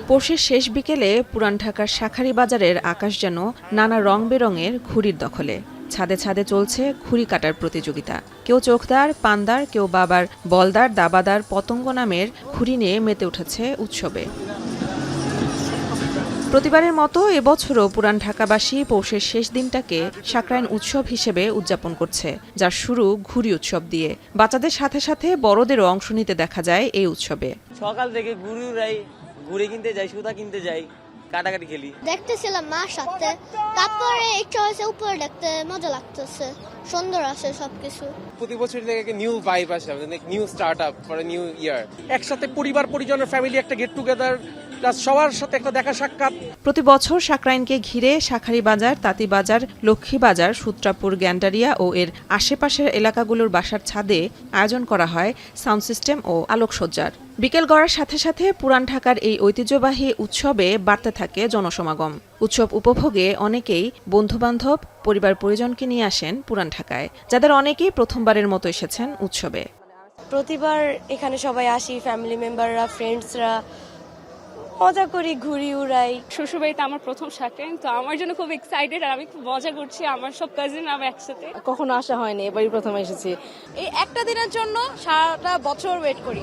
পৌষের শেষ বিকেলে পুরান ঢাকার শাঁখারী বাজারের আকাশ যেন নানা রং বেরঙের ঘুড়ির দখলে। ছাদে ছাদে চলছে ঘুড়ি কাটার প্রতিযোগিতা। কেউ চোখদার, পান্দার, কেউ বাবার বলদার, দাবাদার, পতঙ্গ নামের ঘুড়ি নিয়ে মেতে উঠেছে উৎসবে। প্রতিবারের মতো এবছরও পুরান ঢাকাবাসী পৌষের শেষ দিনটাকে সাকরাইন উৎসব হিসেবে উদযাপন করছে, যার শুরু ঘুড়ি উৎসব দিয়ে। বাচ্চাদের সাথে সাথে বড়দেরও অংশ নিতে দেখা যায় এই উৎসবে। সকাল থেকে ঘুড়ি উড়াই, ঘুরে কিনতে যাই, সুতা কিনতে যাই, কাটাকাটি খেলি। দেখতেছিলাম মার সাথে, তারপরে ইচ্ছা হয়েছে উপরে দেখতে, মজা লাগতেছে, সুন্দর আছে সবকিছু। প্রতি বছর থেকে নিউ ভাইব আসে, new start up for new year. একসাথে পরিবার পরিজনের ফ্যামিলি একটা গেট টুগেদার, প্লাস সবার সাথে একটা দেখা সাক্ষাৎ। প্রতি বছর সাকরাইনকে ঘিরে শাঁখারী বাজার, তাঁতিবাজার, লক্ষ্মীবাজার, সূত্রাপুর, গ্যান্ডারিয়া ও এর আশেপাশের এলাকাগুলোর বাসার ছাদে আয়োজন করা হয় সাউন্ড সিস্টেম ও আলোকসজ্জার। বিকেল গড়ার সাথে সাথে পুরান ঢাকার এই ঐতিহ্যবাহী উৎসবে বাড়তে থাকে জনসমাগম। উৎসব উপভোগে অনেকেই বন্ধুবান্ধব, পরিবার পরিজনকে নিয়ে আসেন পুরান ঢাকায়, যাদের অনেকেই প্রথমবারের মতো এসেছেন উৎসবে। প্রতিবার এখানে সবাই আসি, ফ্যামিলি মেম্বাররা, ফ্রেন্ডসরা, মজা করি, ঘুরি উড়াই। শ্বশুরবাড়িতে আমার প্রথম সাকরাইন, তো আমার জন্য খুব এক্সাইটেড আর আমি খুব মজা করছি। আমার সব কাজিন আমরা একসাথে। কখনো আসা হয়নি, এবারই প্রথম এসেছি। এই একটা দিনের জন্য সারাটা বছর ওয়েট করি।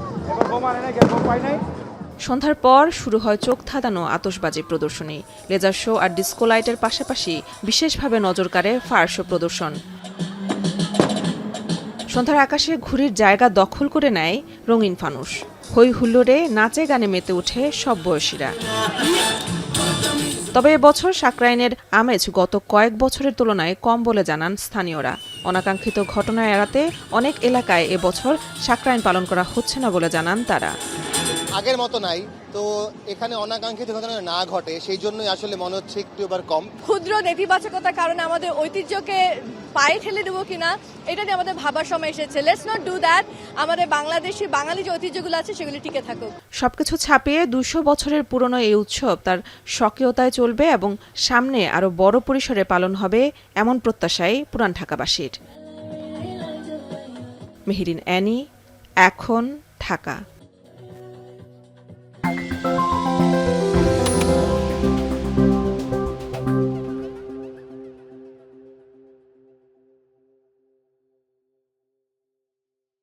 সন্ধ্যার পর শুরু হয় চোখ ধাঁধানো আতশবাজি প্রদর্শনী, লেজার শো আর ডিস্কো লাইটের পাশাপাশি বিশেষভাবে নজর কাড়ে ফায়ার শো প্রদর্শন। সন্ধ্যার আকাশে ঘুড়ির জায়গা দখল করে নেয় রঙিন ফানুস। হই হুল্লোড়ে নাচে গানে মেতে ওঠে সব বয়সীরা। তবে এবছর সাকরাইনের আমেজ গত কয়েক বছরের তুলনায় কম বলে জানান স্থানীয়রা। অনাকাঙ্ক্ষিত ঘটনা এড়াতে অনেক এলাকায় এবছর সাকরাইন পালন করা হচ্ছে না বলে জানান তারা। আগের মতো নাই, তো এখানে অনাকাঙ্ক্ষিত ঘটনা না ঘটে, সেই জন্যই আসলে মনে হচ্ছে একটু এবার কম। ক্ষুদ্র নেতিবাচকতার কারণে আমাদের ঐতিহ্যকে পায়ে ঠেলে দেবো কিনা এটা নিয়ে আমাদের ভাবার সময় এসেছে। Let's not do that. আমাদের বাংলাদেশি বাঙালি যে ঐতিহ্যগুলো আছে সেগুলি টিকে থাকুক। সবকিছু ছাপিয়ে 200 বছরের পুরনো এই উৎসব তার স্বকীয়তায় চলবে এবং সামনে আরো বড় পরিসরে পালন হবে এমন প্রত্যাশাই পুরান ঢাকাবাসীর। মেহেরিন অ্যানি, এখন ঢাকা।